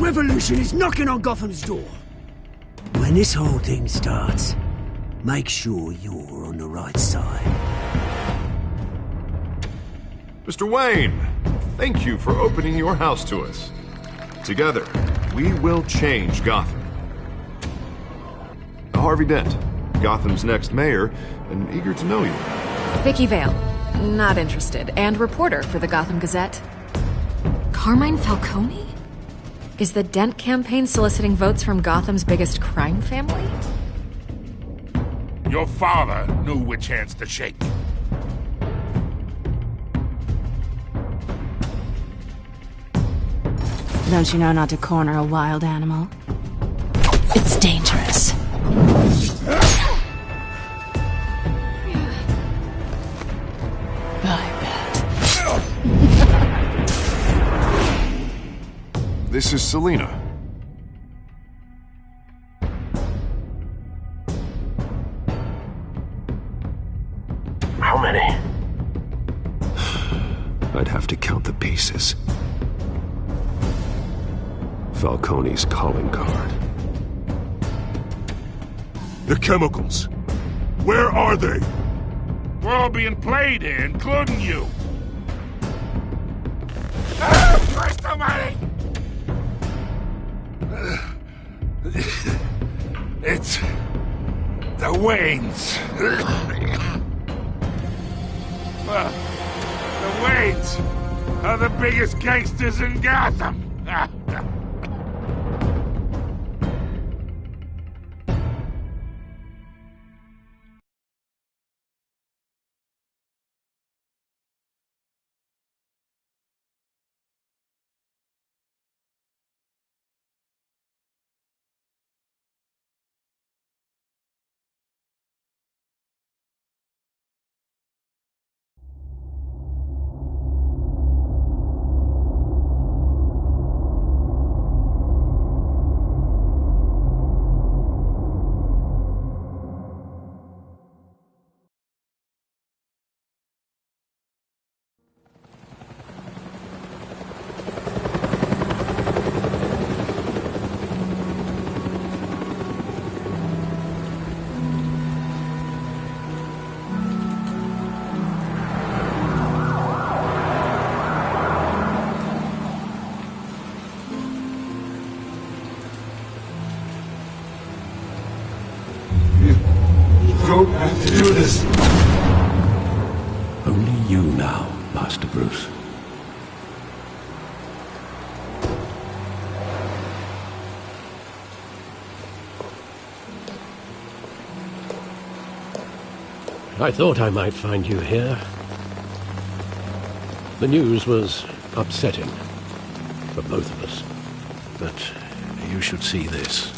revolution is knocking on Gotham's door. When this whole thing starts, make sure you're on the right side. Mr. Wayne, thank you for opening your house to us. Together, we will change Gotham. Harvey Dent, Gotham's next mayor, and eager to know you. Vicky Vale, not interested, and reporter for the Gotham Gazette. Carmine Falcone? Is the Dent campaign soliciting votes from Gotham's biggest crime family? Your father knew which hands to shake. Don't you know not to corner a wild animal? It's dangerous. This is Selina. How many? I'd have to count the pieces. Falcone's calling card. The chemicals. Where are they? We're all being played here, including you. Christ almighty! It's the Waynes. The Waynes are the biggest gangsters in Gotham. Don't have to do this. Only you now, Master Bruce. I thought I might find you here. The news was upsetting for both of us. But you should see this.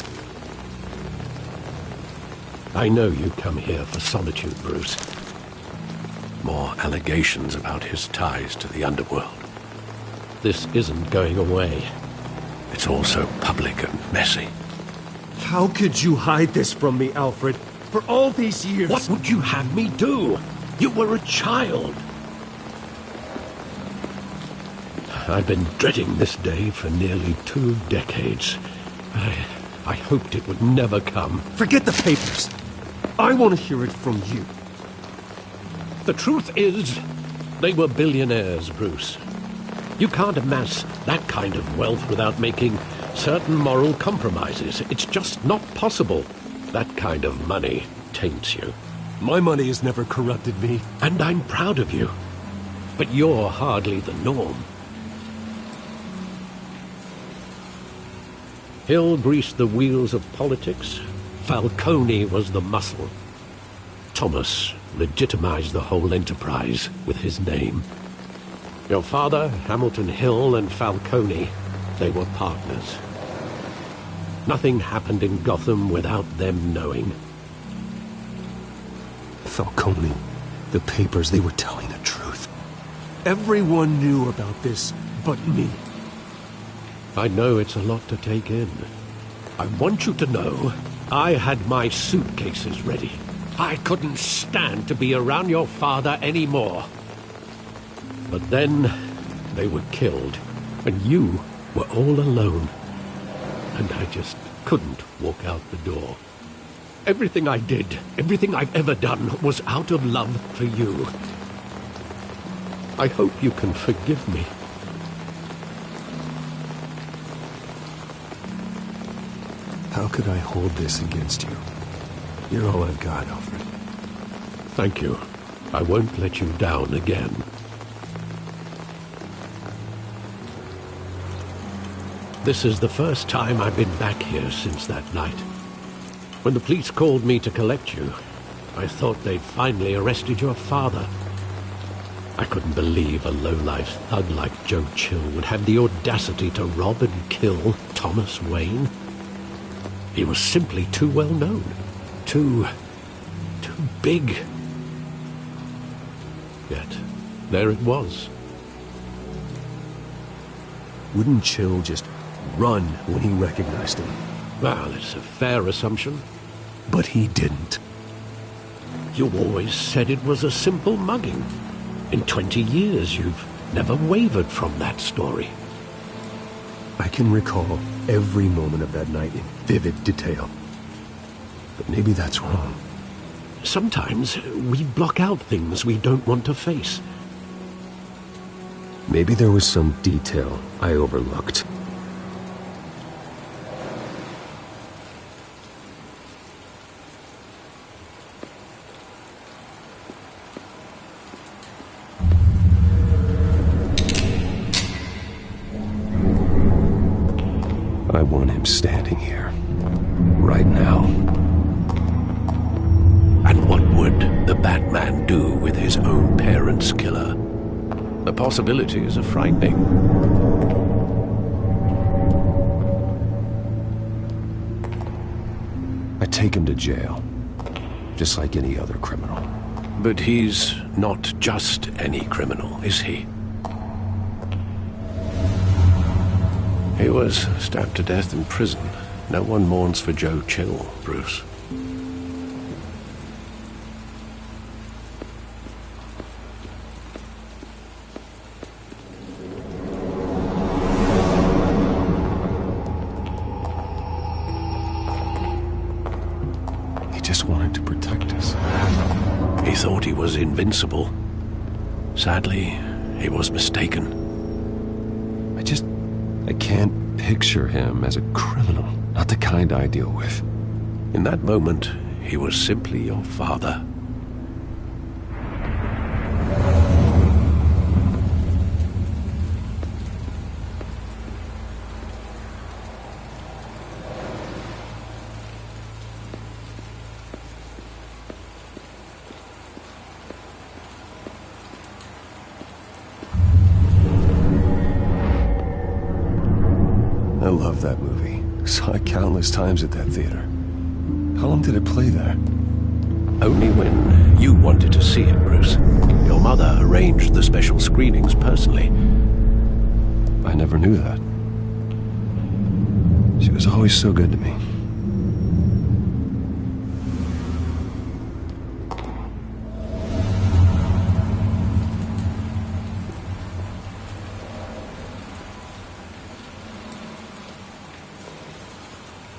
I know you come here for solitude, Bruce. More allegations about his ties to the underworld. This isn't going away. It's all so public and messy. How could you hide this from me, Alfred? For all these years... What would you have me do? You were a child. I've been dreading this day for nearly 2 decades. I hoped it would never come. Forget the papers. I want to hear it from you. The truth is, they were billionaires, Bruce. You can't amass that kind of wealth without making certain moral compromises. It's just not possible. That kind of money taints you. My money has never corrupted me. And I'm proud of you. But you're hardly the norm. Hill greased the wheels of politics. Falcone was the muscle. Thomas legitimized the whole enterprise with his name. Your father, Hamilton Hill, and Falcone, they were partners. Nothing happened in Gotham without them knowing. Falcone, the papers, they were telling the truth. Everyone knew about this but me. I know it's a lot to take in. I want you to know I had my suitcases ready. I couldn't stand to be around your father anymore. But then they were killed, and you were all alone. and I just couldn't walk out the door. Everything I did, everything I've ever done, was out of love for you. I hope you can forgive me. How could I hold this against you? You're all I've got, Alfred. Thank you. I won't let you down again. This is the first time I've been back here since that night. When the police called me to collect you, I thought they'd finally arrested your father. I couldn't believe a low-life thug like Joe Chill would have the audacity to rob and kill Thomas Wayne. He was simply too well known. Too big. Yet, there it was. Wouldn't Chill just run when he recognized him? Well, it's a fair assumption. But he didn't. You always said it was a simple mugging. In 20 years, you've never wavered from that story. I can recall every moment of that night in vivid detail. But maybe that's wrong. Sometimes we block out things we don't want to face. Maybe there was some detail I overlooked. I want him standing here, right now. And what would the Batman do with his own parents' killer? The possibilities are frightening. I take him to jail, just like any other criminal. But he's not just any criminal, is he? He was stabbed to death in prison. No one mourns for Joe Chill, Bruce. He just wanted to protect us. He thought he was invincible. Sadly, he was mistaken. I can't picture him as a criminal, not the kind I deal with. In that moment, he was simply your father. I love that movie. Saw it countless times at that theater. How long did it play there? Only when you wanted to see it, Bruce. Your mother arranged the special screenings personally. I never knew that. She was always so good to me.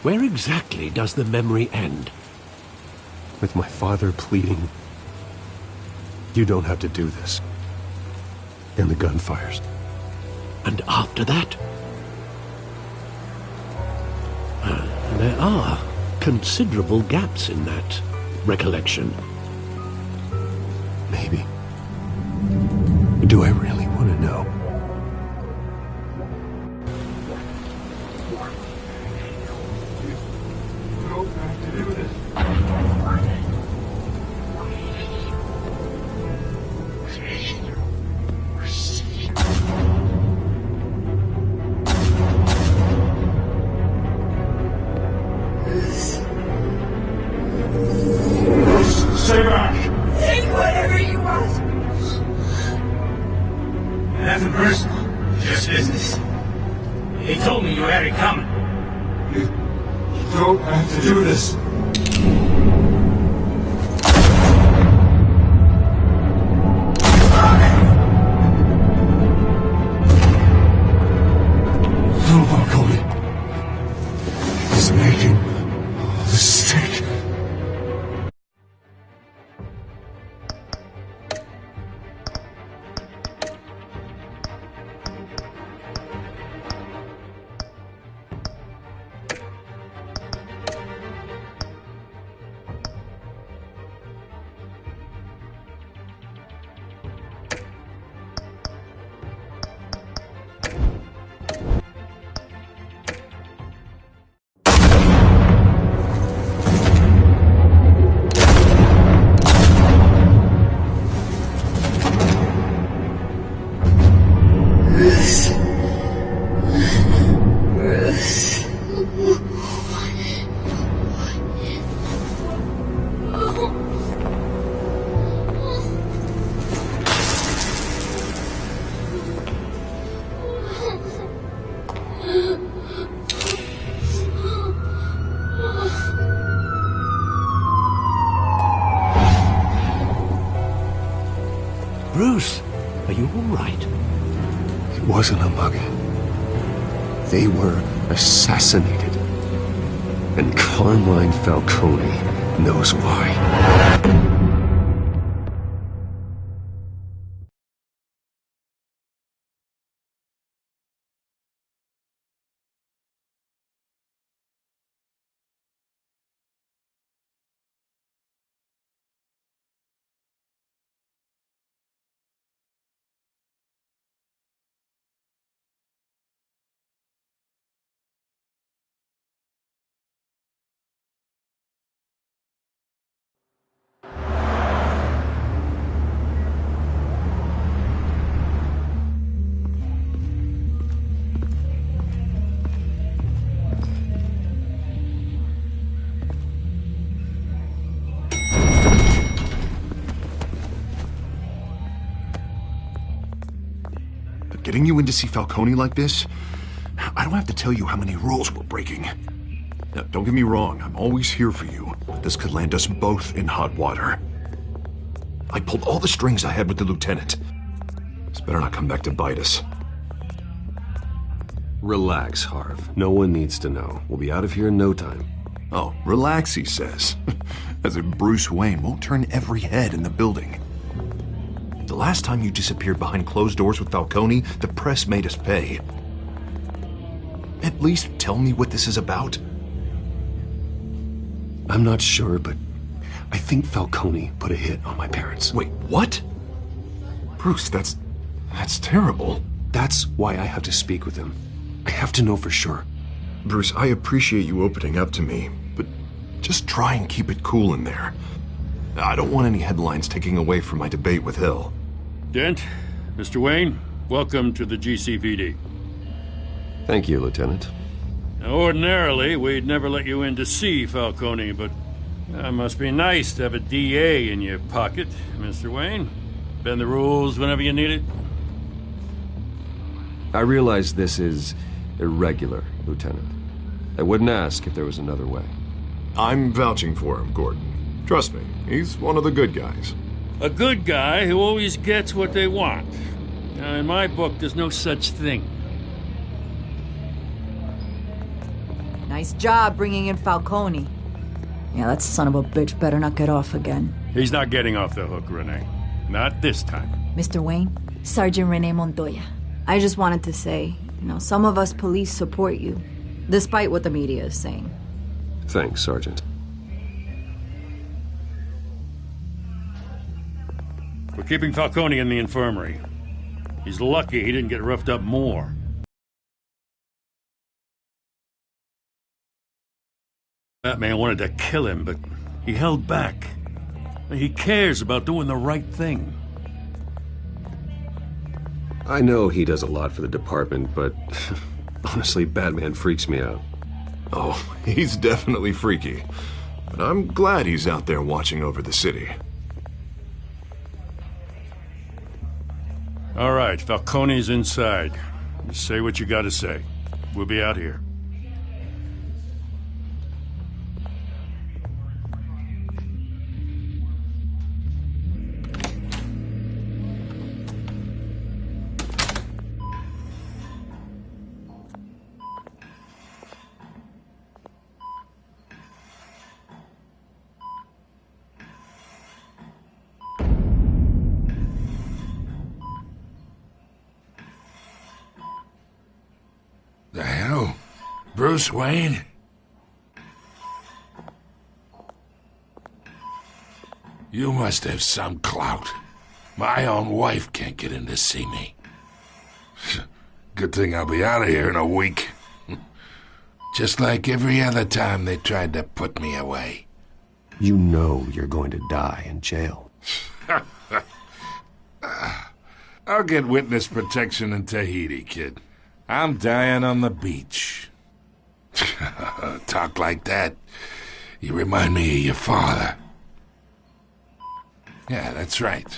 Where exactly does the memory end? With my father pleading, "You don't have to do this." And the gun fires. And after that? There are considerable gaps in that recollection. Maybe. Do I really want to know? Stay back! Take whatever you want! Nothing personal, just business. He told me you had it coming. You don't have to do this. No, Falcone. right? It wasn't a mug. They were assassinated. And Carmine Falcone knows why. Getting you in to see Falcone like this? I don't have to tell you how many rules we're breaking. Now, don't get me wrong, I'm always here for you, but this could land us both in hot water. I pulled all the strings I had with the lieutenant. This better not come back to bite us. Relax, Harv. No one needs to know. We'll be out of here in no time. Oh, relax, he says. As if Bruce Wayne won't turn every head in the building. The last time you disappeared behind closed doors with Falcone, the press made us pay. At least tell me what this is about. I'm not sure, but I think Falcone put a hit on my parents. Wait, what? Bruce, that's terrible. That's why I have to speak with him. I have to know for sure. Bruce, I appreciate you opening up to me, but just try and keep it cool in there. I don't want any headlines taking away from my debate with Hill. Dent, Mr. Wayne, welcome to the GCPD. Thank you, Lieutenant. Now, ordinarily, we'd never let you in to see Falcone, but it must be nice to have a DA in your pocket, Mr. Wayne. Bend the rules whenever you need it. I realize this is irregular, Lieutenant. I wouldn't ask if there was another way. I'm vouching for him, Gordon. Trust me, he's one of the good guys. A good guy who always gets what they want. Now, in my book, there's no such thing. Nice job bringing in Falcone. Yeah, that son of a bitch better not get off again. He's not getting off the hook, Renee. Not this time. Mr. Wayne, Sergeant Renee Montoya. I just wanted to say, some of us police support you, despite what the media is saying. Thanks, Sergeant. We're keeping Falcone in the infirmary. He's lucky he didn't get roughed up more. Batman wanted to kill him, but he held back. He cares about doing the right thing. I know he does a lot for the department, but honestly, Batman freaks me out. Oh, he's definitely freaky. But I'm glad he's out there watching over the city. All right, Falcone's inside. Just say what you gotta say. We'll be out here. The hell? Bruce Wayne? You must have some clout. My own wife can't get in to see me. Good thing I'll be out of here in a week. Just like every other time they tried to put me away. You know you're going to die in jail. I'll get witness protection in Tahiti, kid. I'm dying on the beach. Talk like that. You remind me of your father. Yeah, that's right.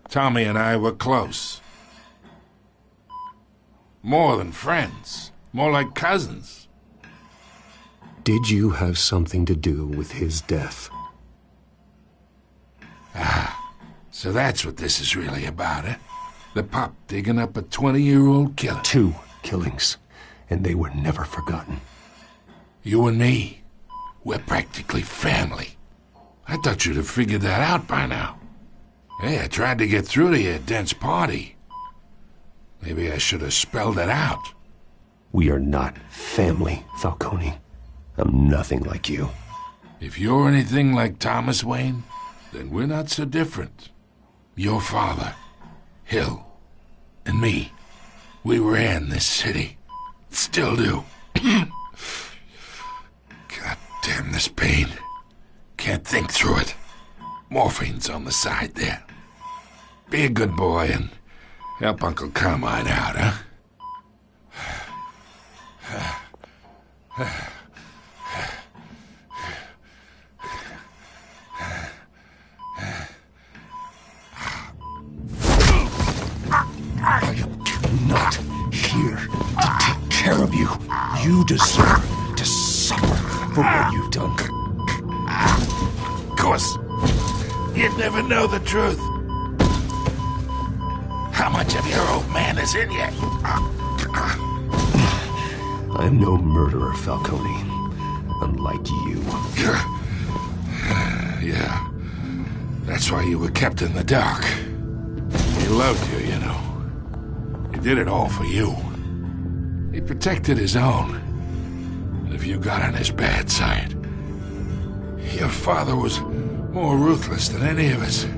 Tommy and I were close. More than friends. More like cousins. Did you have something to do with his death? Ah, so that's what this is really about, eh? The pup digging up a 20-year-old killer. 2 killings, and they were never forgotten. You and me, we're practically family. I thought you'd have figured that out by now. Hey, I tried to get through to your dense party. Maybe I should have spelled it out. We are not family, Falcone. I'm nothing like you. If you're anything like Thomas Wayne, then we're not so different. Your father, Hill, and me, we ran this city. Still do. God damn this pain. Can't think through it. Morphine's on the side there. Be a good boy and help Uncle Carmine out, huh? I am not here to take care of you. You deserve to suffer for what you've done. Of course, you'd never know the truth. How much of your old man is in you? I'm no murderer, Falcone. Unlike you. Yeah. That's why you were kept in the dark. He loved you, you know. He did it all for you. He protected his own. And if you got on his bad side, your father was more ruthless than any of us.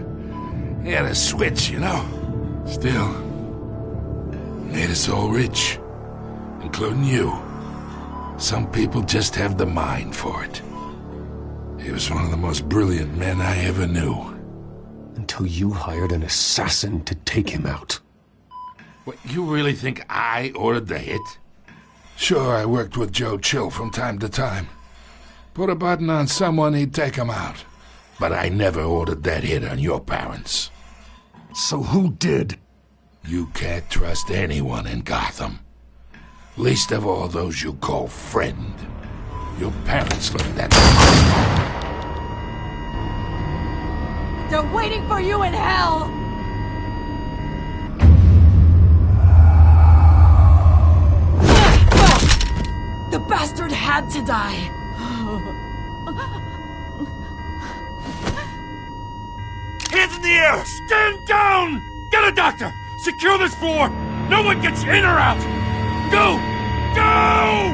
He had a switch, you know. Still, made us all rich, including you. Some people just have the mind for it. He was one of the most brilliant men I ever knew. Until you hired an assassin to take him out. What, you really think I ordered the hit? Sure, I worked with Joe Chill from time to time. Put a button on someone, he'd take him out. But I never ordered that hit on your parents. So who did? You can't trust anyone in Gotham. Least of all those you call friend. Your parents looked at me. They're waiting for you in hell! The bastard had to die! Hands in the air! Stand down! Get a doctor! Secure this floor! No one gets in or out! Go! Go!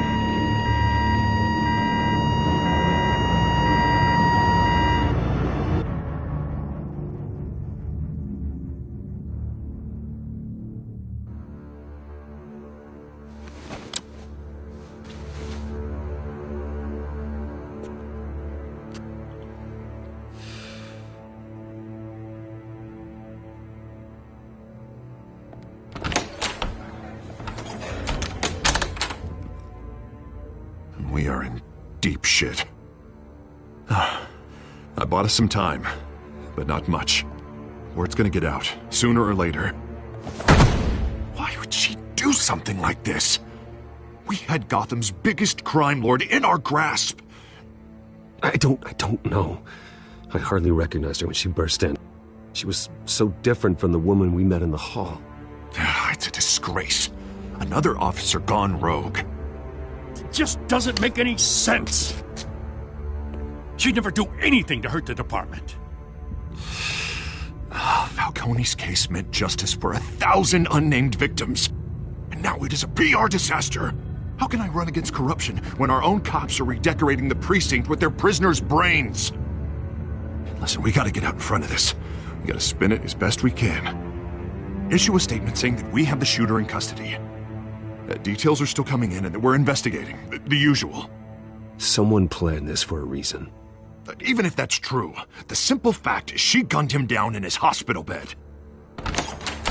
We are in deep shit. I bought us some time, but not much. Word's gonna get out, sooner or later. Why would she do something like this? We had Gotham's biggest crime lord in our grasp. I don't know. I hardly recognized her when she burst in. She was so different from the woman we met in the hall. It's a disgrace. Another officer gone rogue. It just doesn't make any sense. She'd never do anything to hurt the department. Falcone's case meant justice for 1,000 unnamed victims. And now it is a PR disaster. How can I run against corruption when our own cops are redecorating the precinct with their prisoners' brains? Listen, we gotta get out in front of this. We gotta spin it as best we can. Issue a statement saying that we have the shooter in custody. Details are still coming in and that we're investigating. The usual. Someone planned this for a reason. Even if that's true, the simple fact is she gunned him down in his hospital bed.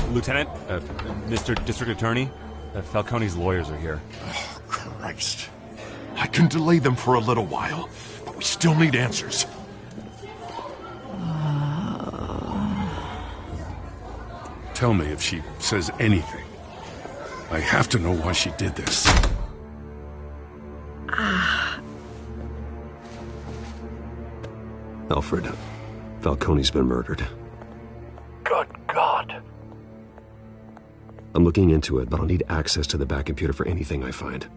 Lieutenant, Mr. District Attorney, Falcone's lawyers are here. Oh, Christ. I can delay them for a little while, but we still need answers. Tell me if she says anything. I have to know why she did this. Alfred, Falcone's been murdered. Good God. I'm looking into it, but I'll need access to the back computer for anything I find.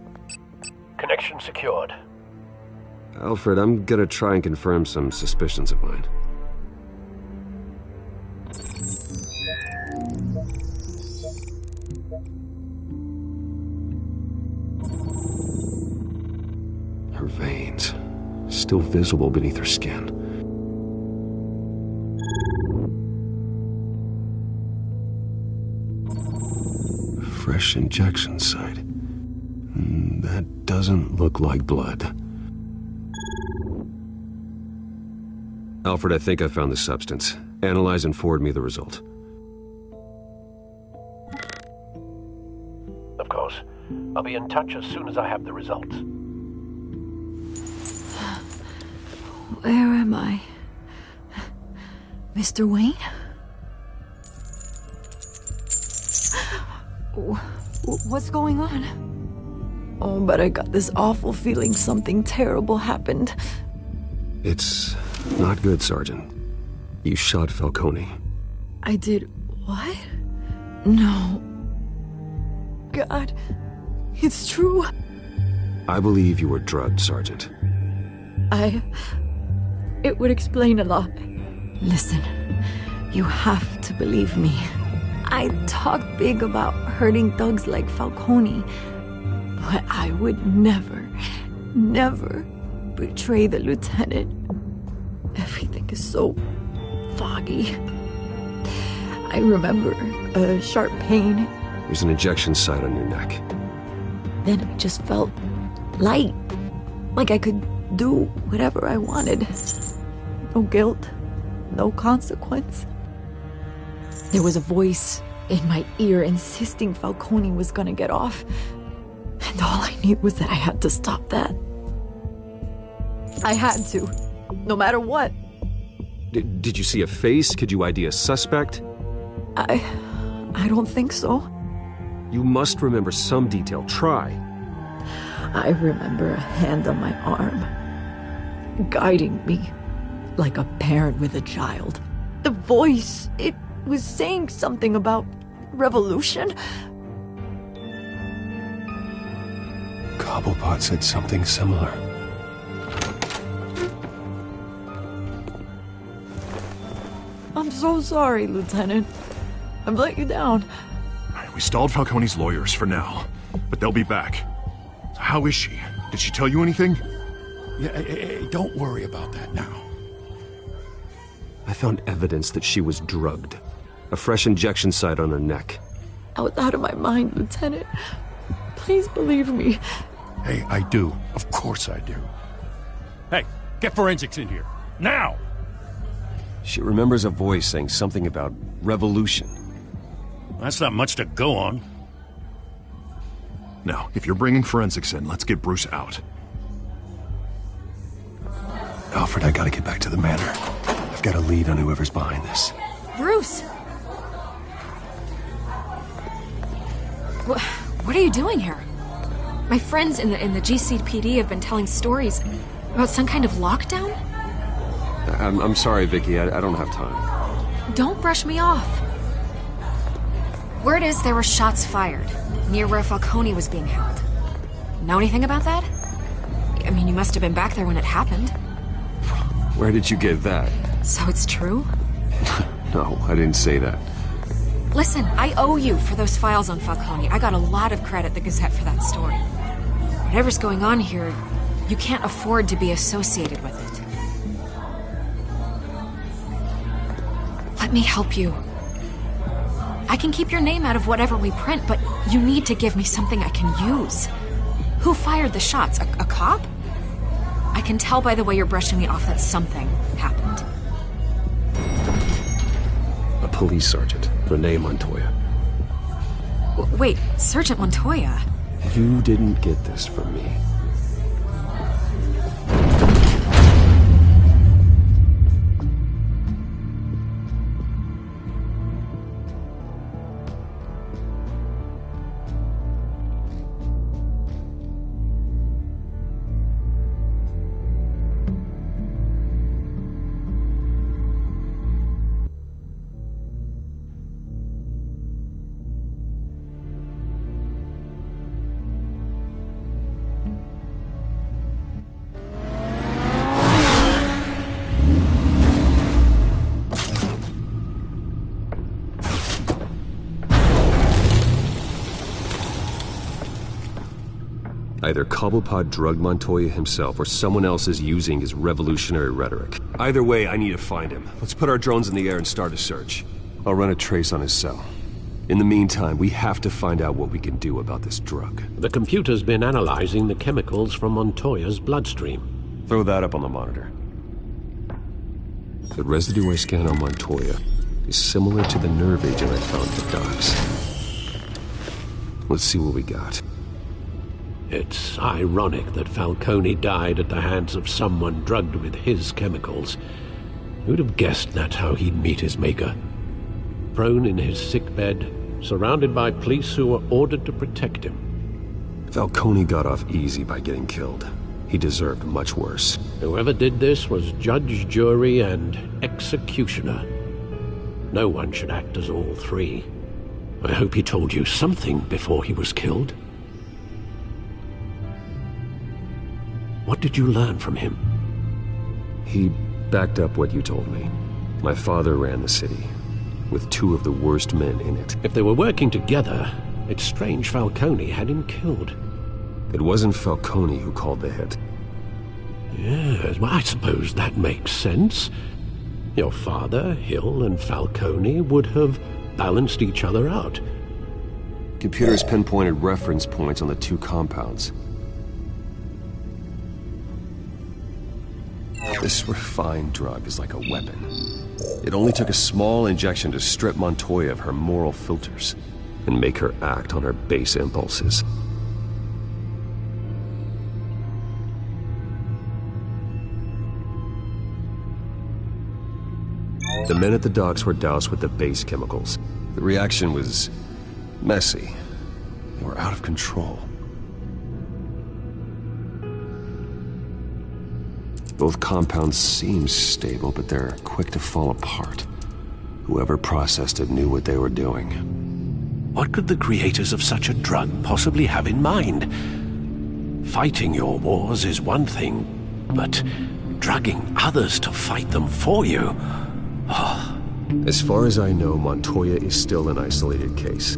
Connection secured. Alfred, I'm gonna try and confirm some suspicions of mine. Her veins, still visible beneath her skin. Fresh injection site. That doesn't look like blood. Alfred, I think I found the substance. Analyze and forward me the result. Of course. I'll be in touch as soon as I have the results. Where am I? Mr. Wayne? What's going on? Oh, but I got this awful feeling something terrible happened. It's not good, Sergeant. You shot Falcone. I did what? No. God, it's true. I believe you were drugged, Sergeant. It would explain a lot. Listen, you have to believe me. I talk big about hurting thugs like Falcone, but I would never betray the lieutenant. Everything is so foggy. I remember a sharp pain. There's an injection site on your neck. Then I just felt light, like I could do whatever I wanted. No guilt, no consequence. There was a voice in my ear insisting Falcone was gonna get off. And all I knew was that I had to stop that. I had to, no matter what. Did you see a face? Could you ID a suspect? I don't think so. You must remember some detail. Try. I remember a hand on my arm, guiding me like a parent with a child. The voice, it was saying something about revolution. Cobblepot said something similar. I'm so sorry, Lieutenant. I've let you down. We stalled Falcone's lawyers for now, but they'll be back. How is she? Did she tell you anything? Yeah, hey, don't worry about that now. I found evidence that she was drugged. A fresh injection site on her neck. I was out of my mind, Lieutenant. Please believe me. Hey, I do. Of course I do. Hey, get forensics in here. Now! She remembers a voice saying something about revolution. That's not much to go on. Now, if you're bringing forensics in, let's get Bruce out. Alfred, I gotta get back to the manor. I've got a lead on whoever's behind this. Bruce! What are you doing here? My friends in the GCPD have been telling stories about some kind of lockdown? I'm sorry, Vicky. I don't have time. Don't brush me off. Word is there were shots fired near where Falcone was being held. Know anything about that? I mean, you must have been back there when it happened. Where did you get that? So it's true? No, I didn't say that. Listen, I owe you for those files on Falcone. I got a lot of credit at the Gazette for that story. Whatever's going on here, you can't afford to be associated with it. Let me help you. I can keep your name out of whatever we print, but you need to give me something I can use. Who fired the shots? A cop? I can tell by the way you're brushing me off that something happened. A police sergeant, Renee Montoya. Wait, Sergeant Montoya? You didn't get this from me. Either Cobblepot drugged Montoya himself, or someone else is using his revolutionary rhetoric. Either way, I need to find him. Let's put our drones in the air and start a search. I'll run a trace on his cell. In the meantime, we have to find out what we can do about this drug. The computer's been analyzing the chemicals from Montoya's bloodstream. Throw that up on the monitor. The residue I scan on Montoya is similar to the nerve agent I found at the docks. Let's see what we got. It's ironic that Falcone died at the hands of someone drugged with his chemicals. Who'd have guessed that's how he'd meet his maker? Prone in his sickbed, surrounded by police who were ordered to protect him. Falcone got off easy by getting killed. He deserved much worse. Whoever did this was judge, jury, and executioner. No one should act as all three. I hope he told you something before he was killed. What did you learn from him? He backed up what you told me. My father ran the city, with two of the worst men in it. If they were working together, it's strange Falcone had him killed. It wasn't Falcone who called the hit. Yes, well, I suppose that makes sense. Your father, Hill, and Falcone would have balanced each other out. Computers pinpointed reference points on the two compounds. This refined drug is like a weapon. It only took a small injection to strip Montoya of her moral filters and make her act on her base impulses. The men at the docks were doused with the base chemicals. The reaction was messy. They were out of control. Both compounds seem stable, but they're quick to fall apart. Whoever processed it knew what they were doing. What could the creators of such a drug possibly have in mind? Fighting your wars is one thing, but drugging others to fight them for you? Oh. As far as I know, Montoya is still an isolated case.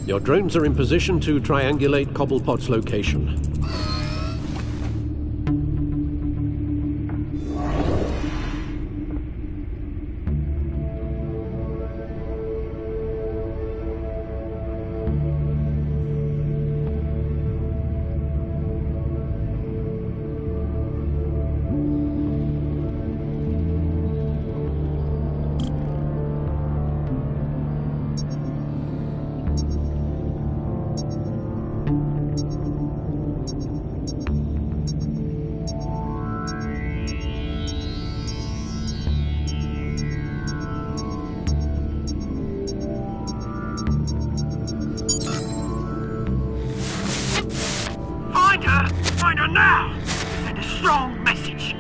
Your drones are in position to triangulate Cobblepot's location. Find her now! Send a strong message.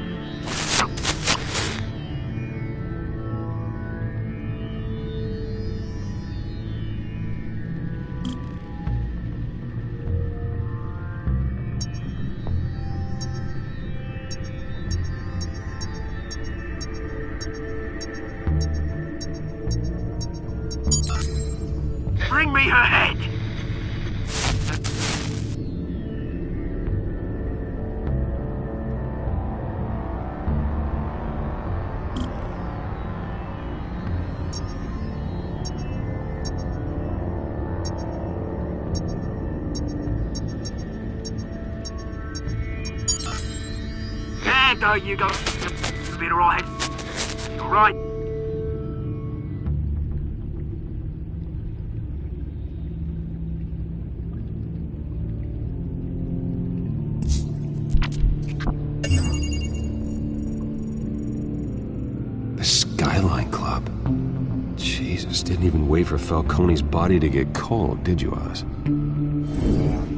Bring me her head! There you go. You'll be alright. Alright. The Skyline Club. Jesus, didn't even wait for Falcone's body to get cold, did you, Oz?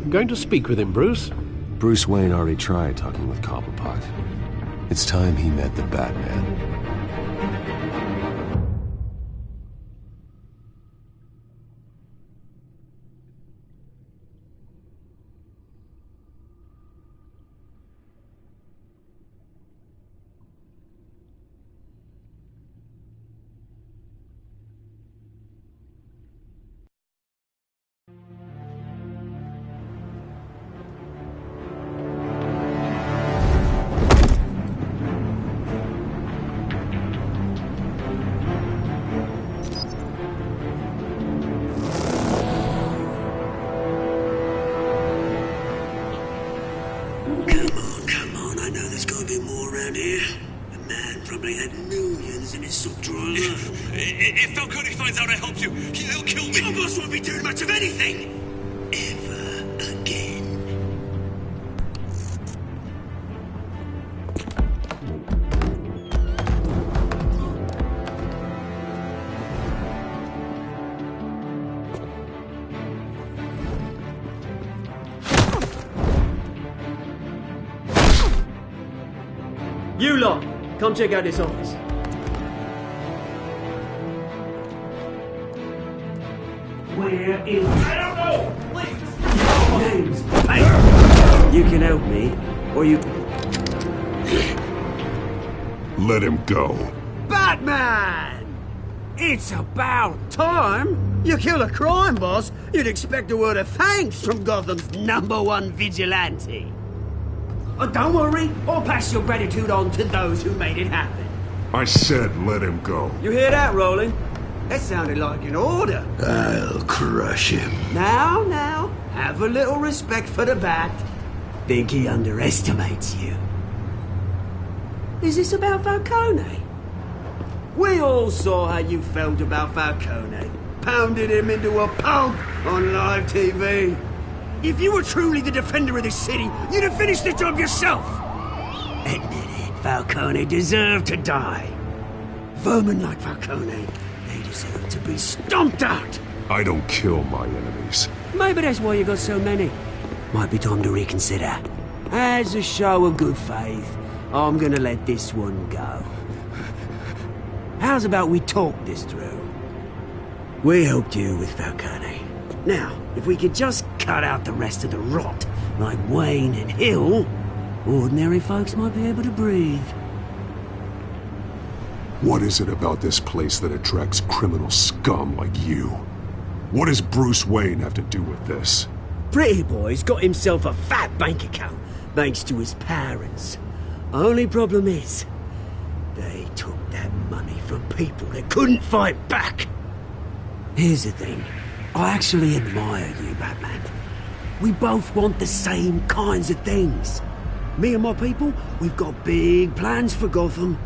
Going to speak with him, Bruce? Bruce Wayne already tried talking with Cobblepot. It's time he met the Batman. around here. The man probably had millions in his sock drawer. If Falcone finds out I helped you, he'll kill me. Your boss won't be doing much of anything. Ever again. You lot, come check out this office. Where is... I don't know! Please! Names. Hey! You can help me, or you... Let him go. Batman! It's about time! You kill a crime boss, you'd expect a word of thanks from Gotham's #1 vigilante. Oh, don't worry, I'll pass your gratitude on to those who made it happen. I said let him go. You hear that, Roland? That sounded like an order. I'll crush him. Now, have a little respect for the Bat. Think he underestimates you. Is this about Falcone? We all saw how you felt about Falcone. Pounded him into a pulp on live TV. If you were truly the defender of this city, you'd have finished the job yourself. Admit it, Falcone deserved to die. Vermin like Falcone, they deserve to be stomped out. I don't kill my enemies. Maybe that's why you got so many. Might be time to reconsider. As a show of good faith, I'm gonna let this one go. How's about we talk this through? We helped you with Falcone. Now, if we could just cut out the rest of the rot, like Wayne and Hill, ordinary folks might be able to breathe. What is it about this place that attracts criminal scum like you? What does Bruce Wayne have to do with this? Pretty Boy's got himself a fat bank account, thanks to his parents. Only problem is, they took that money from people that couldn't fight back. Here's the thing. I actually admire you, Batman. We both want the same kinds of things. Me and my people, we've got big plans for Gotham.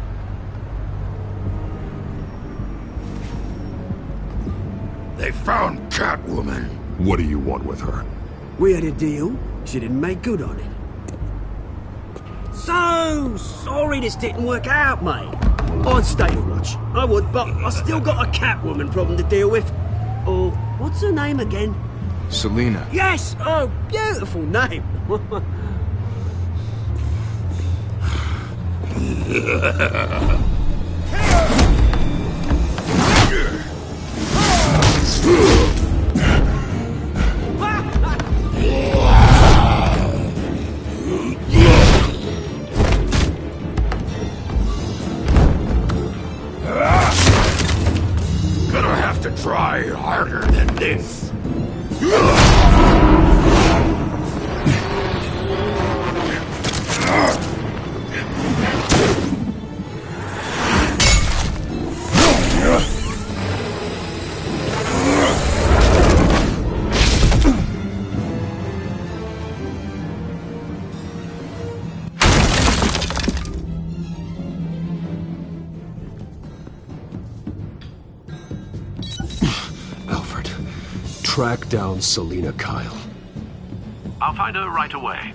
They found Catwoman. What do you want with her? We had a deal. She didn't make good on it. So sorry this didn't work out, mate. I'd stay to watch. I would, but I still got a Catwoman problem to deal with. Oh, what's her name again? Selina. Yes! Oh, beautiful name. Gonna have to try harder than this. Alfred, track down Selina Kyle. I'll find her right away.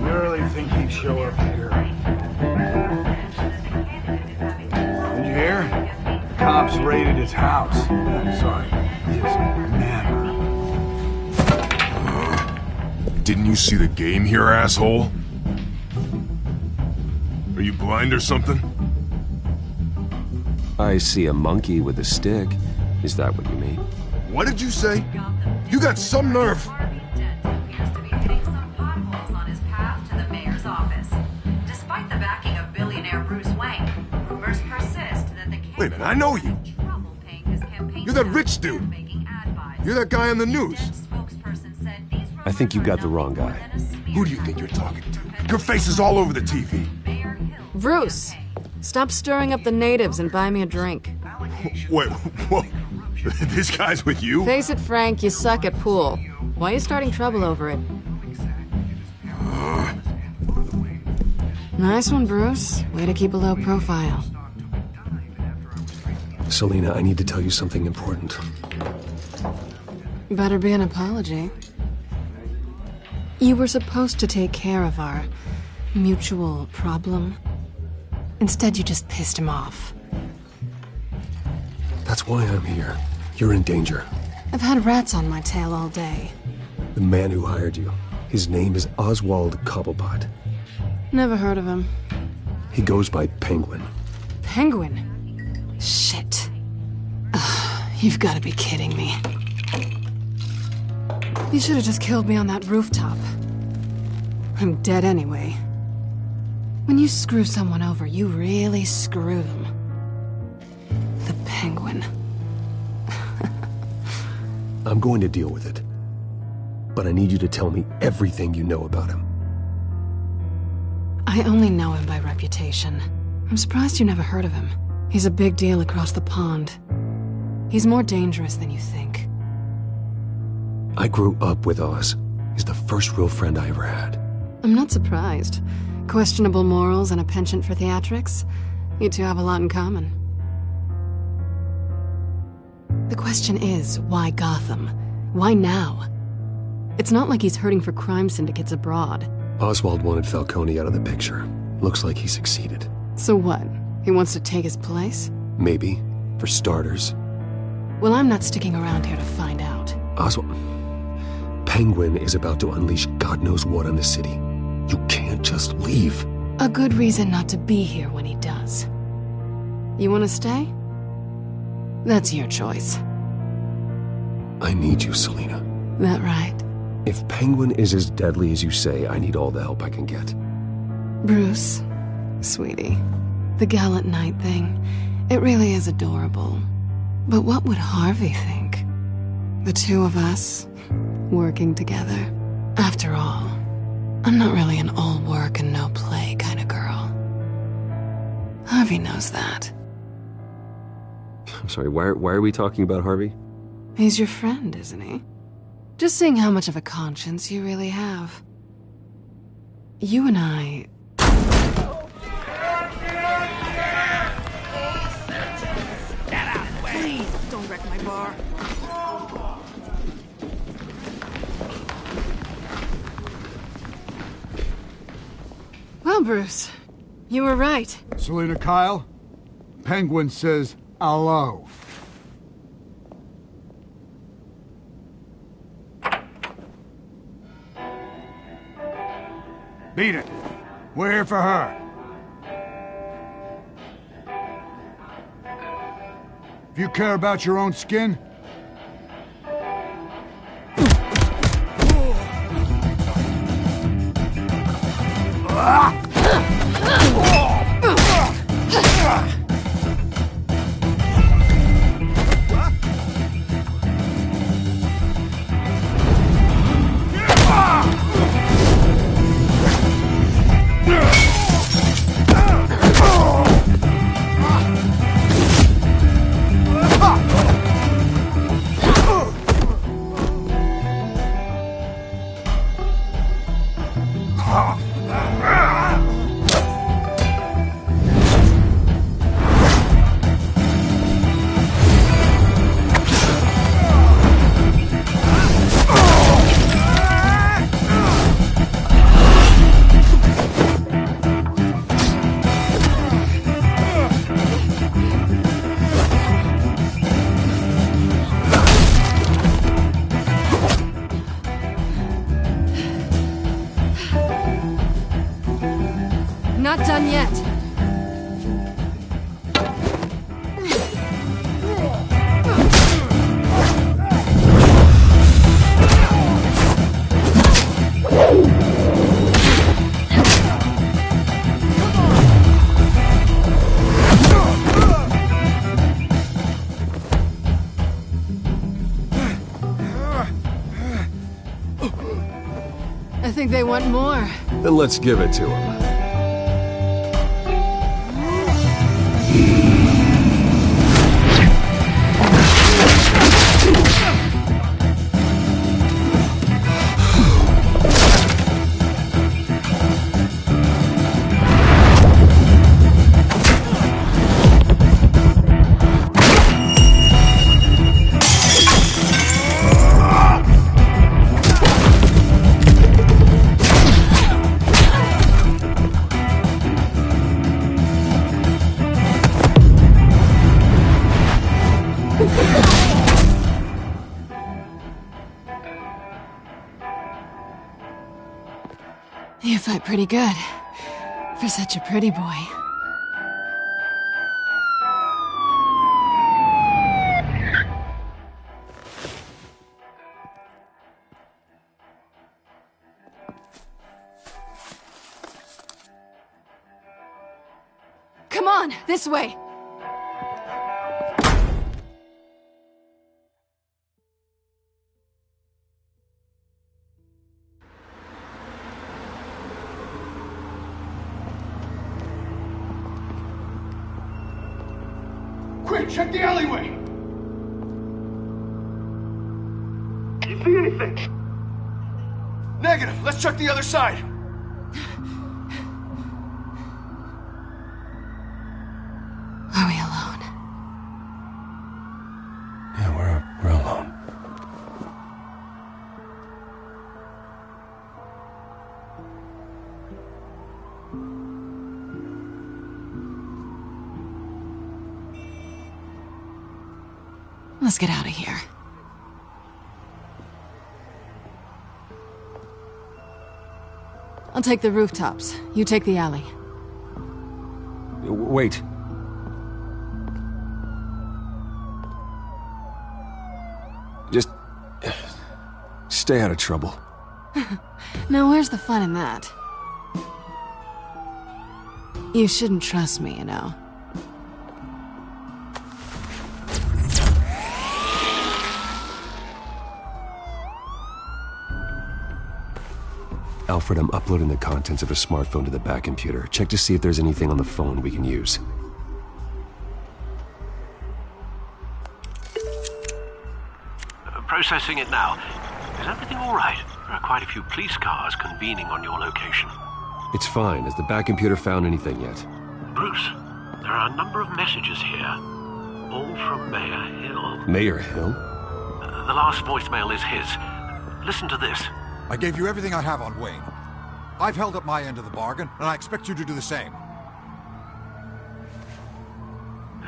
You really think he'd show up here? Did you hear? The cops raided his house. Sorry, his manor. Didn't you see the game here, asshole? Are you blind or something? I see a monkey with a stick. Is that what you mean? What did you say? You got some nerve. Wait a minute, I know you. You're that rich dude. You're that guy on the news. I think you got the wrong guy. Who do you think you're talking to? Your face is all over the TV. Bruce, stop stirring up the natives and buy me a drink. Wait, whoa. This guy's with you? Face it, Frank, you suck at pool. Why are you starting trouble over it? Nice one, Bruce. Way to keep a low profile. Selina, I need to tell you something important. Better be an apology. You were supposed to take care of our mutual problem. Instead, you just pissed him off. That's why I'm here. You're in danger. I've had rats on my tail all day. The man who hired you, his name is Oswald Cobblepot. Never heard of him. He goes by Penguin. Penguin? Shit. Ugh, you've got to be kidding me. You should have just killed me on that rooftop. I'm dead anyway. When you screw someone over, you really screw them. The Penguin. I'm going to deal with it. But I need you to tell me everything you know about him. I only know him by reputation. I'm surprised you never heard of him. He's a big deal across the pond. He's more dangerous than you think. I grew up with Oz. He's the first real friend I ever had. I'm not surprised. Questionable morals and a penchant for theatrics. You two have a lot in common. The question is, why Gotham? Why now? It's not like he's hurting for crime syndicates abroad. Oswald wanted Falcone out of the picture. Looks like he succeeded. So what? He wants to take his place? Maybe. For starters. Well, I'm not sticking around here to find out. Oswald... Penguin is about to unleash God knows what on the city. You can't just leave. A good reason not to be here when he does. You want to stay? That's your choice. I need you, Selina. That right? If Penguin is as deadly as you say, I need all the help I can get. Bruce, sweetie, the gallant knight thing, it really is adorable. But what would Harvey think? The two of us, working together. After all, I'm not really an all work and no play kind of girl. Harvey knows that. I'm sorry, why are we talking about Harvey? He's your friend, isn't he? Just seeing how much of a conscience you really have. You and I... Get out of the way! Please, don't wreck my bar. Well, Bruce, you were right. Selina Kyle, Penguin says hello. Beat it. We're here for her. If you care about your own skin, yet. I think they want more. Then let's give it to him. You fight pretty good. For such a pretty boy. Come on, this way! Quick, check the alleyway! You see anything? Negative. Let's check the other side. Are we alone? Yeah, we're alone. Let's get out of here. I'll take the rooftops. You take the alley. Wait. Just stay out of trouble. Now where's the fun in that? You shouldn't trust me, you know. Alfred, I'm uploading the contents of a smartphone to the back computer. Check to see if there's anything on the phone we can use. Processing it now. Is everything all right? There are quite a few police cars convening on your location. It's fine. Has the back computer found anything yet? Bruce, there are a number of messages here. All from Mayor Hill. Mayor Hill? The last voicemail is his. Listen to this. I gave you everything I have on Wayne. I've held up my end of the bargain, and I expect you to do the same.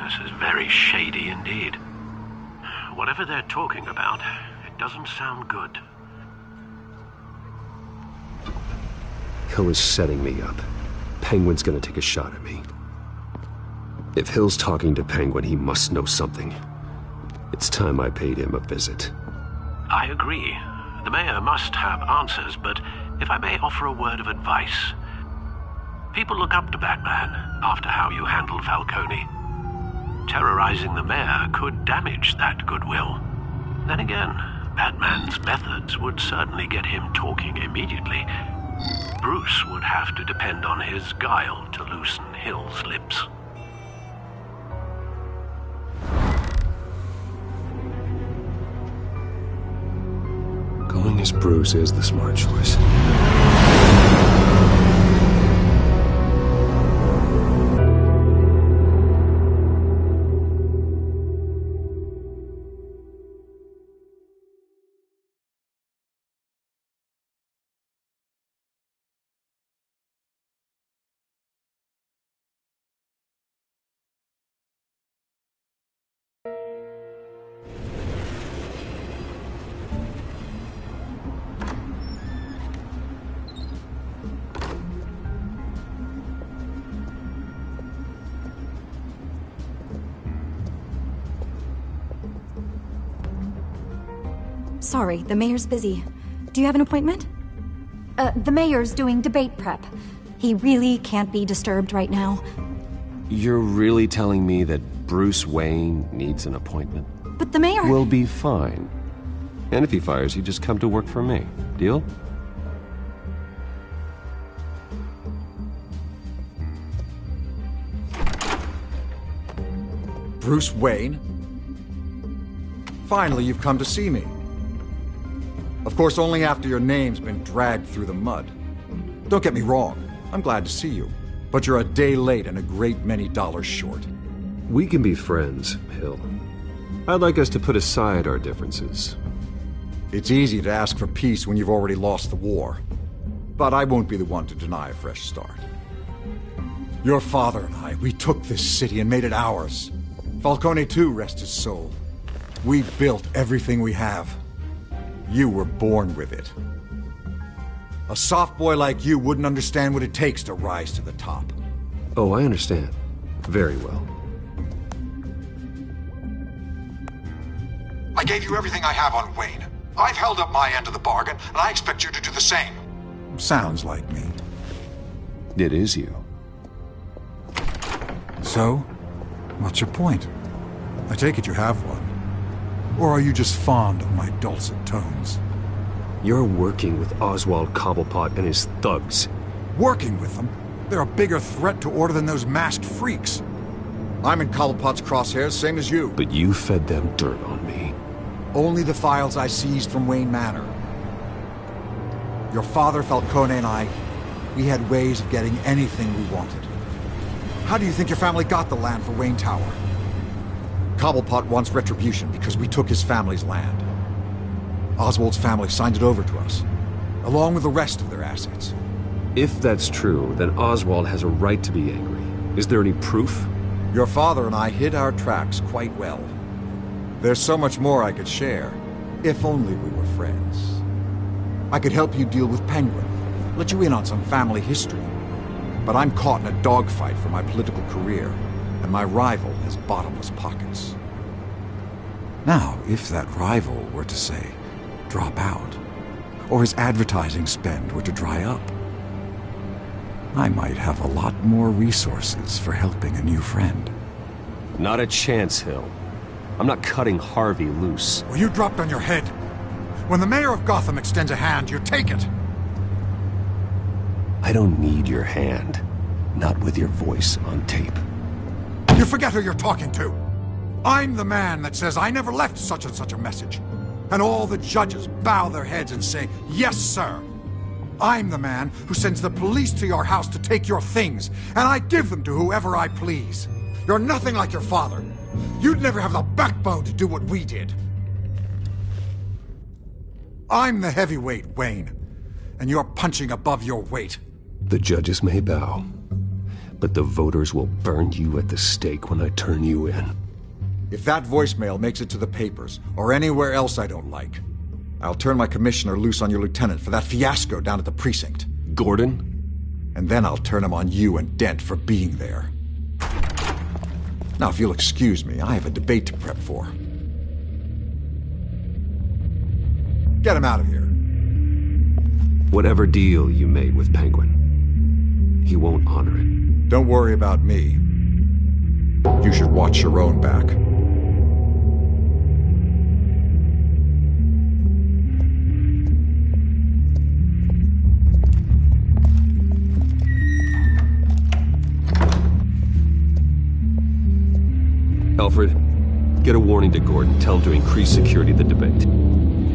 This is very shady indeed. Whatever they're talking about, it doesn't sound good. Hill is setting me up. Penguin's gonna take a shot at me. If Hill's talking to Penguin, he must know something. It's time I paid him a visit. I agree. The mayor must have answers, but if I may offer a word of advice. People look up to Batman after how you handled Falcone. Terrorizing the mayor could damage that goodwill. Then again, Batman's methods would certainly get him talking immediately. Bruce would have to depend on his guile to loosen Hill's lips. Going as Bruce is the smart choice. Sorry, the mayor's busy. Do you have an appointment? The mayor's doing debate prep. He really can't be disturbed right now. You're really telling me that Bruce Wayne needs an appointment? But the mayor... We'll be fine. And if he fires you, just come to work for me. Deal? Bruce Wayne? Finally, you've come to see me. Of course, only after your name's been dragged through the mud. Don't get me wrong, I'm glad to see you. But you're a day late and a great many dollars short. We can be friends, Hill. I'd like us to put aside our differences. It's easy to ask for peace when you've already lost the war. But I won't be the one to deny a fresh start. Your father and I, we took this city and made it ours. Falcone too, rest his soul. We built everything we have. You were born with it. A soft boy like you wouldn't understand what it takes to rise to the top. Oh, I understand. Very well. I gave you everything I have on Wayne. I've held up my end of the bargain, and I expect you to do the same. Sounds like me. It is you. So, what's your point? I take it you have one. Or are you just fond of my dulcet tones? You're working with Oswald Cobblepot and his thugs. Working with them? They're a bigger threat to order than those masked freaks. I'm in Cobblepot's crosshairs, same as you. But you fed them dirt on me. Only the files I seized from Wayne Manor. Your father, Falcone, and I, we had ways of getting anything we wanted. How do you think your family got the land for Wayne Tower? Cobblepot wants retribution because we took his family's land. Oswald's family signed it over to us, along with the rest of their assets. If that's true, then Oswald has a right to be angry. Is there any proof? Your father and I hid our tracks quite well. There's so much more I could share, if only we were friends. I could help you deal with Penguin, let you in on some family history. But I'm caught in a dogfight for my political career, and my rival has bottomless pockets. Now, if that rival were to say, drop out, or his advertising spend were to dry up, I might have a lot more resources for helping a new friend. Not a chance, Hill. I'm not cutting Harvey loose. Well, you dropped on your head. When the mayor of Gotham extends a hand, you take it. I don't need your hand. Not with your voice on tape. You forget who you're talking to. I'm the man that says I never left such and such a message. And all the judges bow their heads and say, yes, sir. I'm the man who sends the police to your house to take your things, and I give them to whoever I please. You're nothing like your father. You'd never have the backbone to do what we did. I'm the heavyweight, Wayne, and you're punching above your weight. The judges may bow, but the voters will burn you at the stake when I turn you in. If that voicemail makes it to the papers, or anywhere else I don't like, I'll turn my commissioner loose on your lieutenant for that fiasco down at the precinct. Gordon? And then I'll turn him on you and Dent for being there. Now, if you'll excuse me, I have a debate to prep for. Get him out of here. Whatever deal you made with Penguin, he won't honor it. Don't worry about me. You should watch your own back. Alfred, get a warning to Gordon. Tell him to increase security at the debate.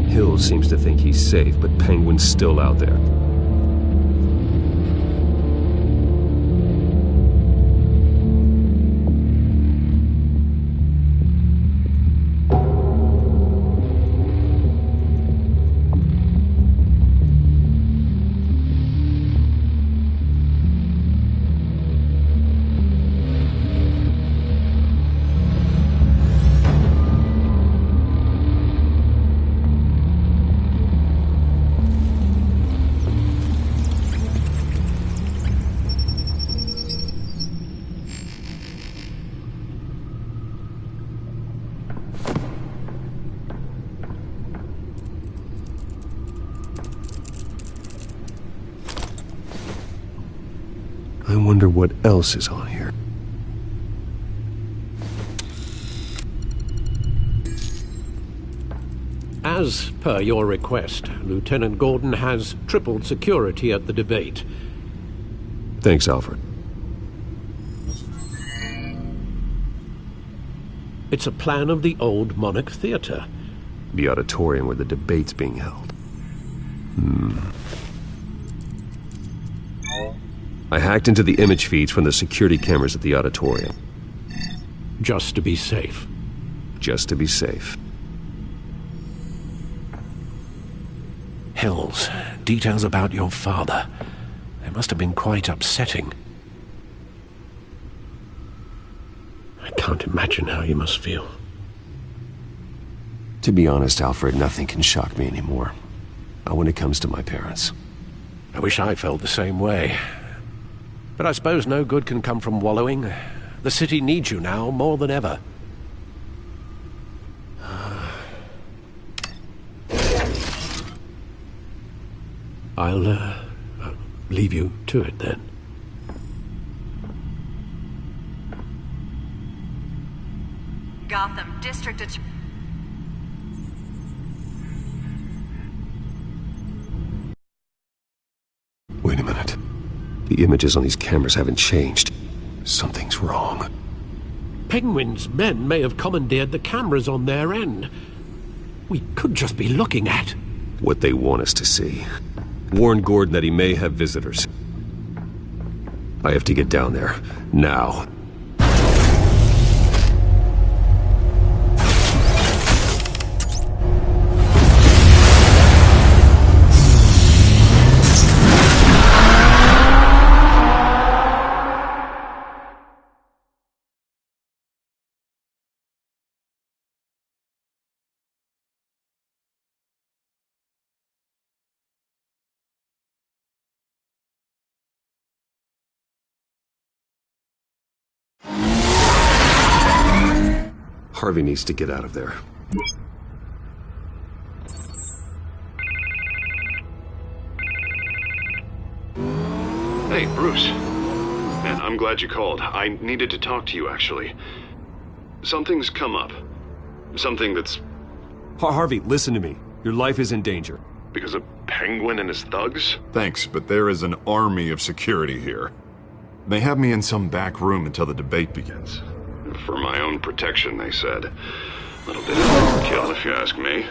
Hill seems to think he's safe, but Penguin's still out there. wonder what else is on here. As per your request, Lieutenant Gordon has tripled security at the debate. Thanks, Alfred. It's a plan of the old Monarch Theater. The auditorium where the debate's being held. I hacked into the image feeds from the security cameras at the auditorium. Just to be safe. Just to be safe. Hills, details about your father. They must have been quite upsetting. I can't imagine how you must feel. To be honest, Alfred, nothing can shock me anymore. Not when it comes to my parents. I wish I felt the same way. But I suppose no good can come from wallowing. The city needs you now more than ever. I'll leave you to it then. Gotham District Attorney. Wait a minute. The images on these cameras haven't changed. Something's wrong. Penguin's men may have commandeered the cameras on their end. We could just be looking at what they want us to see. Warn Gordon that he may have visitors. I have to get down there. Now. Harvey needs to get out of there. Hey, Bruce. Man, I'm glad you called. I needed to talk to you, actually. Something's come up. Something that's... Harvey, listen to me. Your life is in danger. Because of Penguin and his thugs? Thanks, but there is an army of security here. They have me in some back room until the debate begins. For my own protection, they said. A little bit of overkill, if you ask me.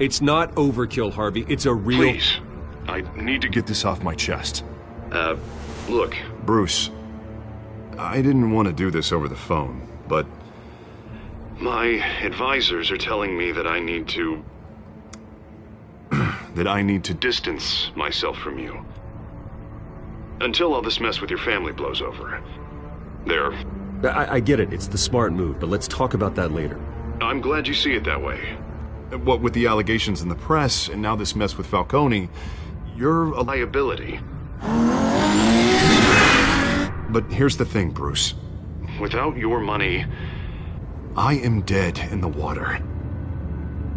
It's not overkill, Harvey. It's a real... Please. I need to get this off my chest. Look. Bruce, I didn't want to do this over the phone, but... My advisors are telling me that I need to... that I need to distance myself from you. Until all this mess with your family blows over. I get it. It's the smart move, but let's talk about that later. I'm glad you see it that way. What with the allegations in the press, and now this mess with Falcone, you're a liability. But here's the thing, Bruce. Without your money... I am dead in the water.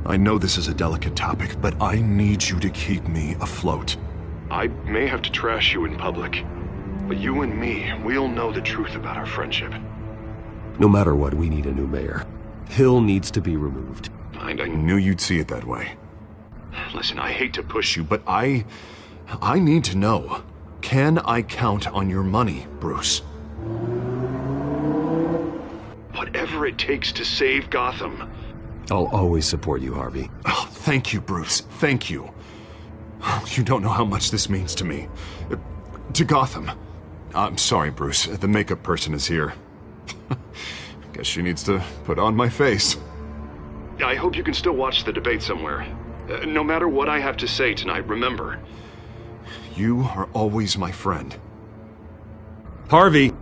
I know this is a delicate topic, but I need you to keep me afloat. I may have to trash you in public, but you and me, we'll know the truth about our friendship. No matter what, we need a new mayor. Hill needs to be removed. I knew you'd see it that way. Listen, I hate to push you, but I need to know. Can I count on your money, Bruce? Whatever it takes to save Gotham. I'll always support you, Harvey. Oh, thank you, Bruce. Thank you. You don't know how much this means to me. To Gotham. I'm sorry, Bruce. The makeup person is here. Guess she needs to put on my face. I hope you can still watch the debate somewhere. No matter what I have to say tonight, remember. You are always my friend. Harvey!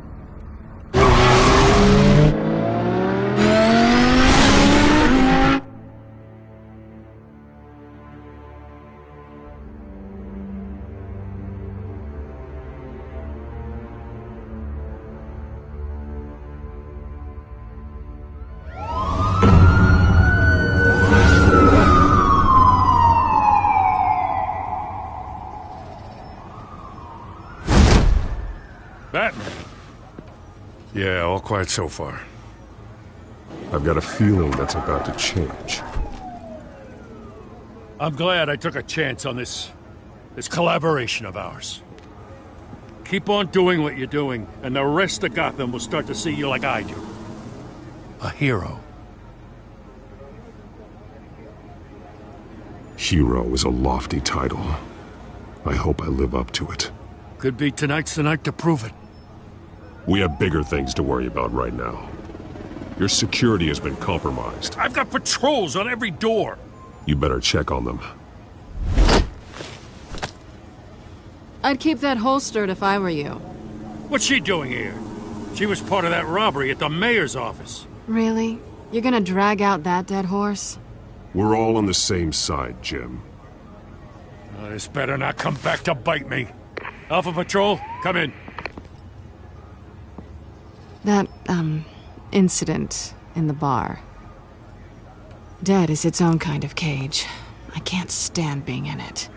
Batman. quiet so far. I've got a feeling that's about to change. I'm glad I took a chance on this collaboration of ours. Keep on doing what you're doing, and the rest of Gotham will start to see you like I do. A hero. Hero is a lofty title. I hope I live up to it. Could be tonight's the night to prove it. We have bigger things to worry about right now. Your security has been compromised. I've got patrols on every door. You better check on them. I'd keep that holstered if I were you. What's she doing here? She was part of that robbery at the mayor's office. Really? You're gonna drag out that dead horse? We're all on the same side, Jim. This better not come back to bite me. Alpha Patrol, come in. That, incident in the bar. Dead is its own kind of cage. I can't stand being in it.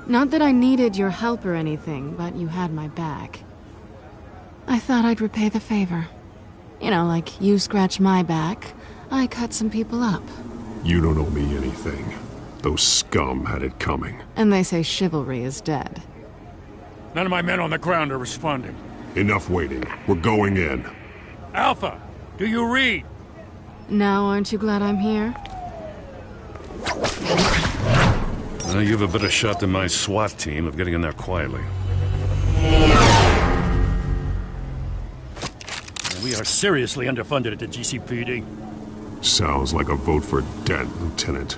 Not that I needed your help or anything, but you had my back. I thought I'd repay the favor. You know, like you scratch my back, I cut some people up. You don't owe me anything. Those scum had it coming. And they say chivalry is dead. None of my men on the ground are responding. Enough waiting. We're going in. Alpha, do you read? Now aren't you glad I'm here? You have a better shot than my SWAT team of getting in there quietly. We are seriously underfunded at the GCPD. Sounds like a vote for Dent, Lieutenant.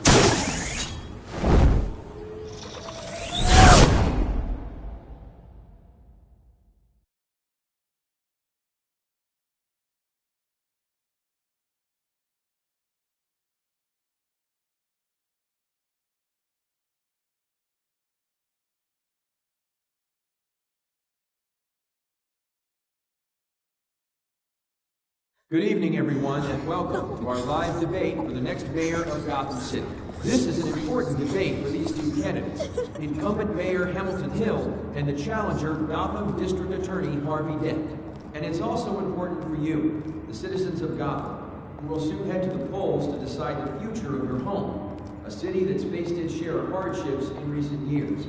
Good evening, everyone, and welcome to our live debate for the next mayor of Gotham City. This is an important debate for these two candidates, incumbent Mayor Hamilton Hill and the challenger, Gotham District Attorney Harvey Dent. And it's also important for you, the citizens of Gotham, who will soon head to the polls to decide the future of your home, a city that's faced its share of hardships in recent years.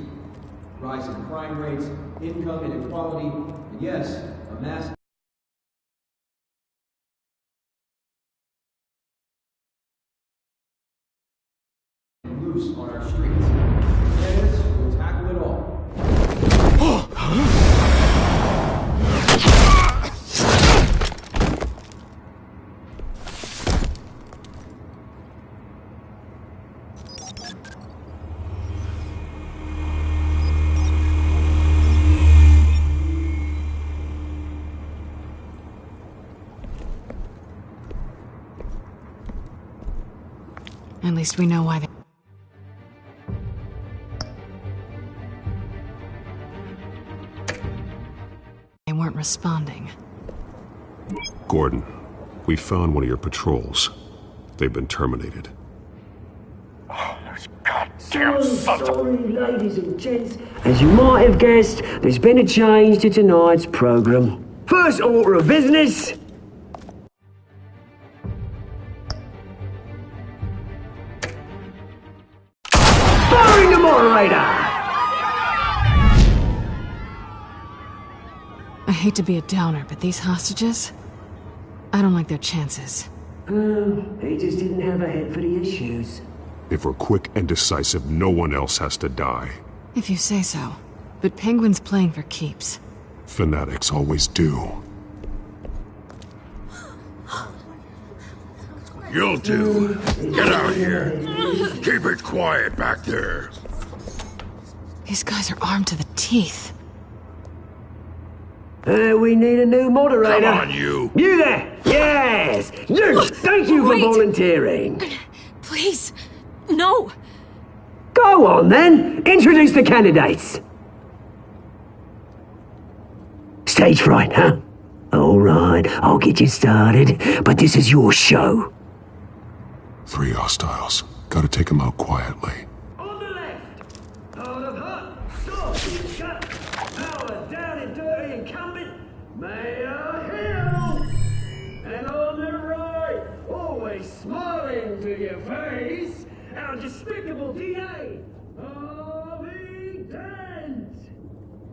Rising crime rates, income inequality, and yes, a massive loose on our streets. Candidates will tackle it all. At least we know why they weren't responding. Gordon, we found one of your patrols. They've been terminated. Oh, those goddamn sorry, ladies and gents. As you might have guessed, there's been a change to tonight's programme. First order of business. Firing the moderator! I hate to be a downer, but these hostages, I don't like their chances. He just didn't have a head for the issues. If we're quick and decisive, no one else has to die. If you say so. But Penguin's playing for keeps. Fanatics always do. You'll do. Get out here. Keep it quiet back there. These guys are armed to the teeth. We need a new moderator. Come on, you. You there! Yes! You! Thank you for volunteering. Please, no. Go on, then. Introduce the candidates. Stage fright, huh? All right, I'll get you started, but this is your show. 3 hostiles. Gotta take them out quietly. On the left, out of hut, shut, power down and dirty incumbent, Mayor Hill. to your face! Our despicable DA! Harvey Dent!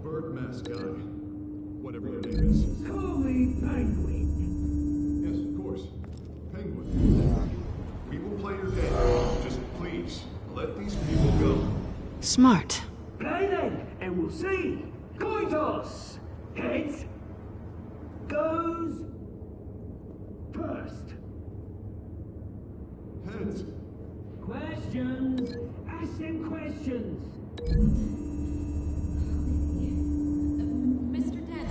Bird mask guy. Whatever your name is. Call me Penguin. Yes, of course. Penguin. We will play your game. Just please, let these people go. Smart. Play then, and we'll see. Coin toss! Heads goes first. Heads. Questions? Ask them questions. Mr. Dent,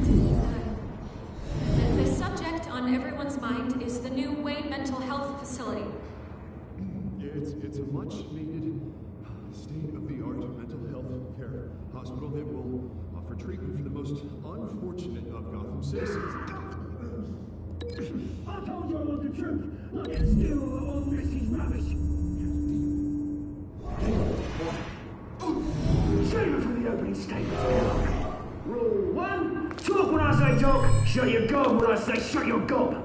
the subject on everyone's mind is the new Wayne Mental Health Facility. It's a much-needed, state-of-the-art mental health care hospital that will offer treatment for the most unfortunate of Gotham citizens. I told you I want the truth. I can still all Mrs. Rubbish. Save it for the opening statement. Rule 1, talk when I say talk, shut your gob when I say shut your gob.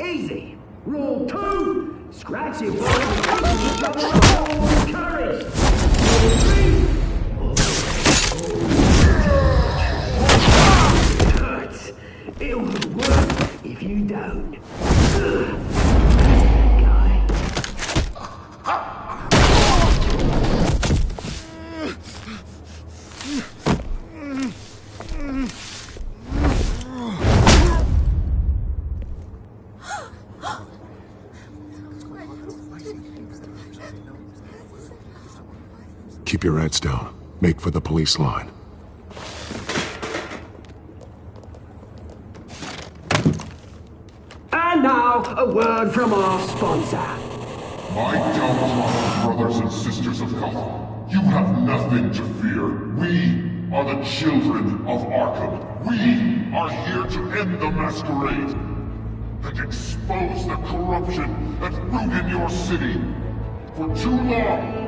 Easy. Rule 2, scratch your balls and punch each other with all courage. Rule 3, hurts. It would work if you don't. Keep your heads down. Make for the police line. And now, a word from our sponsor. My downtrodden brothers and sisters of Gotham, you have nothing to fear. We are the children of Arkham. We are here to end the masquerade and expose the corruption that ruined your city. For too long,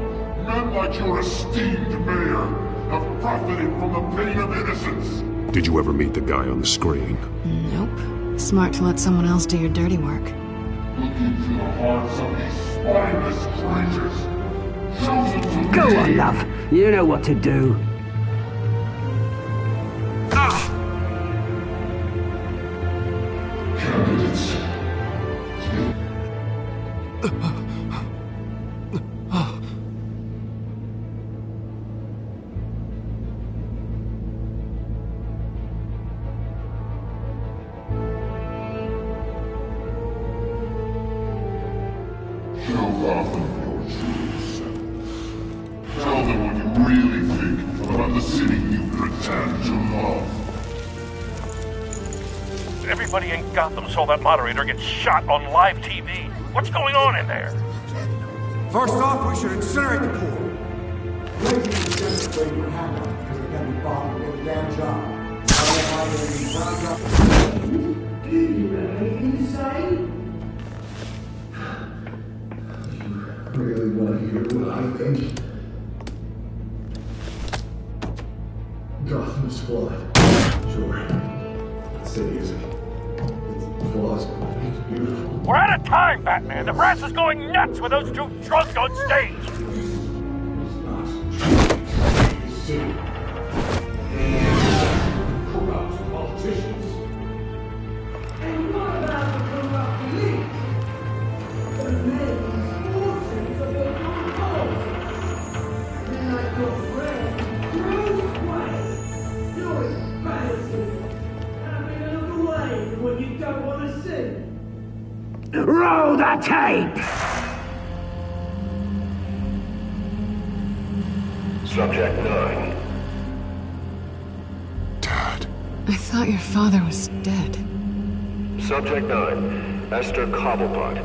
men like your esteemed mayor have profited from the pain of innocence. Did you ever meet the guy on the screen? Nope. Smart to let someone else do your dirty work. Looking through the hearts of these spineless creatures, chosen to Go on, love. You know what to do. Candidates. Show Gotham your true self. Tell them what you really think about the city you pretend to love. Everybody in Gotham saw that moderator get shot on live TV. What's going on in there? First off, we should incinerate the pool. Do you have anything to say? Really want to hear what I think? Gotham's flawed. Sure. The city isn't. Its flaws make it beautiful. We're out of time, Batman. The brass is going nuts with those two drunks on stage. The city. Corrupt politicians. And what about the corrupt elite? The men fortunes of their own homes. They're like your friend, Bruce Wayne. You're embarrassing. Having a look away when you don't want to see. Roll the tape! Subject 9. I thought your father was dead. Subject 9, Esther Cobblepot.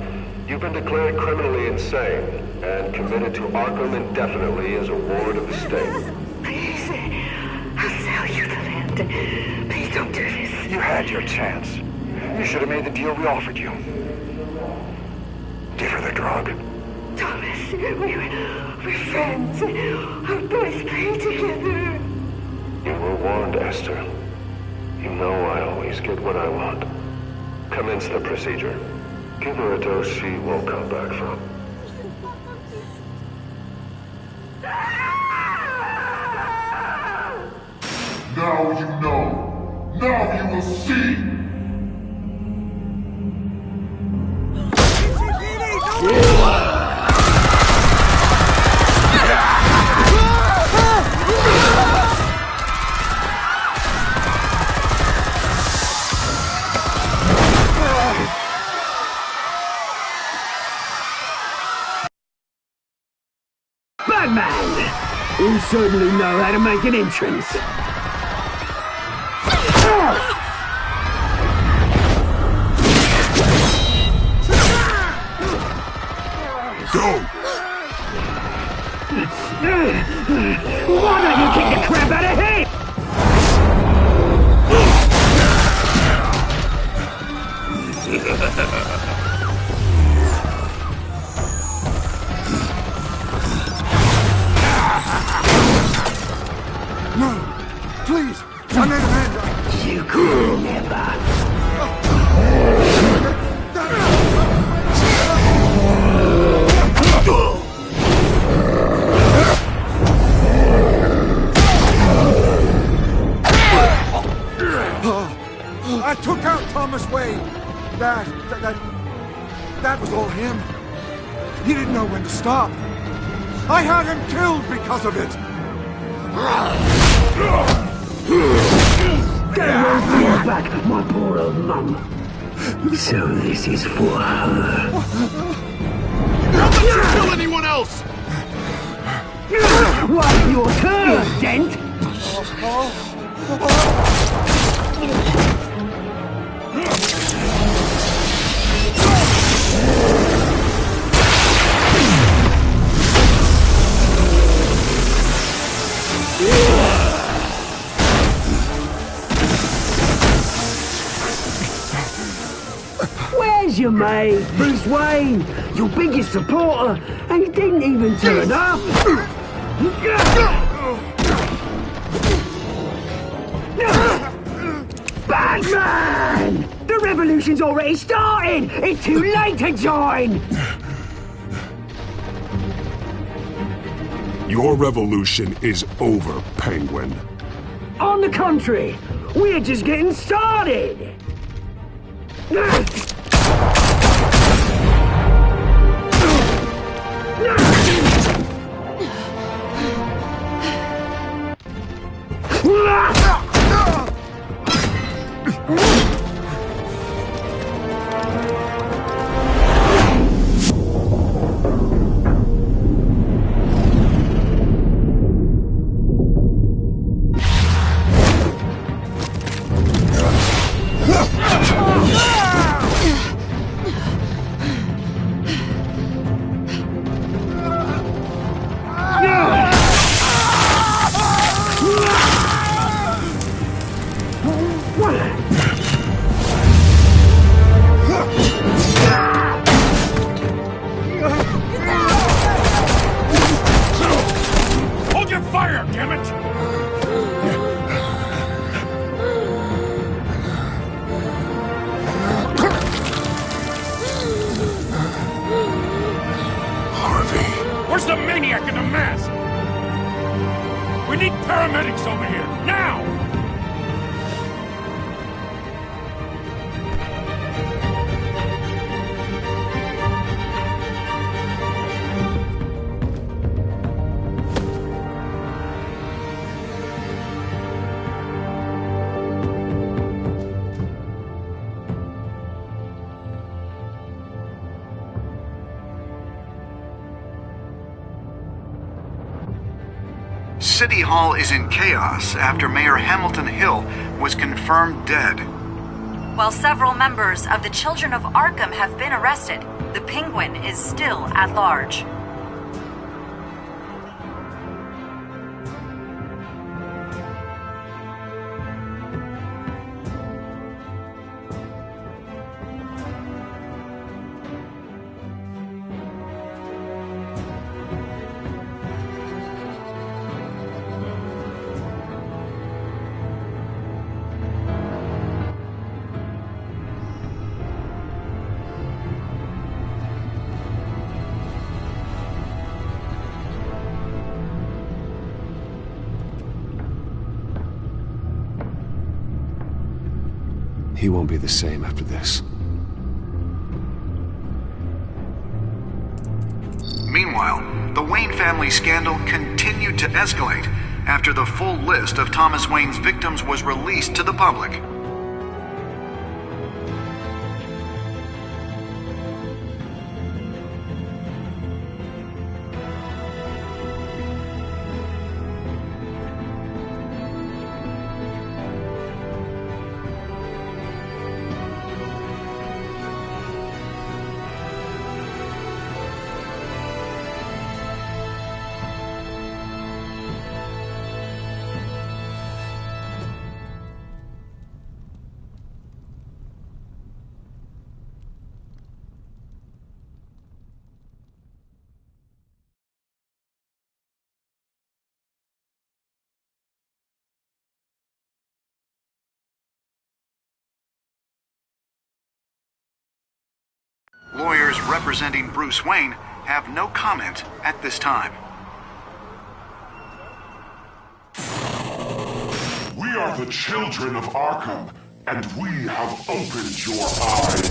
You've been declared criminally insane and committed to Arkham indefinitely as a ward of the state. Please, I'll sell you the land. Please don't do this. You had your chance. You should have made the deal we offered you. Give her the drug. Thomas, we're friends. Our boys play together. You were warned, Esther. You know I always get what I want. Commence the procedure. Give her a dose she won't come back from. you will see! Batman! You certainly know how to make an entrance. Go! Why don't you kick the crap out of him? No! Please! I made a man! You could never. I took out Thomas Wayne. That was all him. He didn't know when to stop. I had him killed because of it. They won't bring back my poor old mum. So this is for her. Don't let you kill anyone else! What's your turn, Dent? Where's your mate, Bruce Wayne? Your biggest supporter, and he didn't even turn up. Batman! The revolution's already started! It's too late to join! Your revolution is over, Penguin. On the contrary, we're just getting started! Hold your fire, damn it! Where's the maniac in the mask? We need paramedics over here, now! City Hall is in chaos after Mayor Hamilton Hill was confirmed dead. While several members of the Children of Arkham have been arrested, the Penguin is still at large. He won't be the same after this. Meanwhile, the Wayne family scandal continued to escalate after the full list of Thomas Wayne's victims was released to the public. Lawyers representing Bruce Wayne have no comment at this time. We are the children of Arkham, and we have opened your eyes.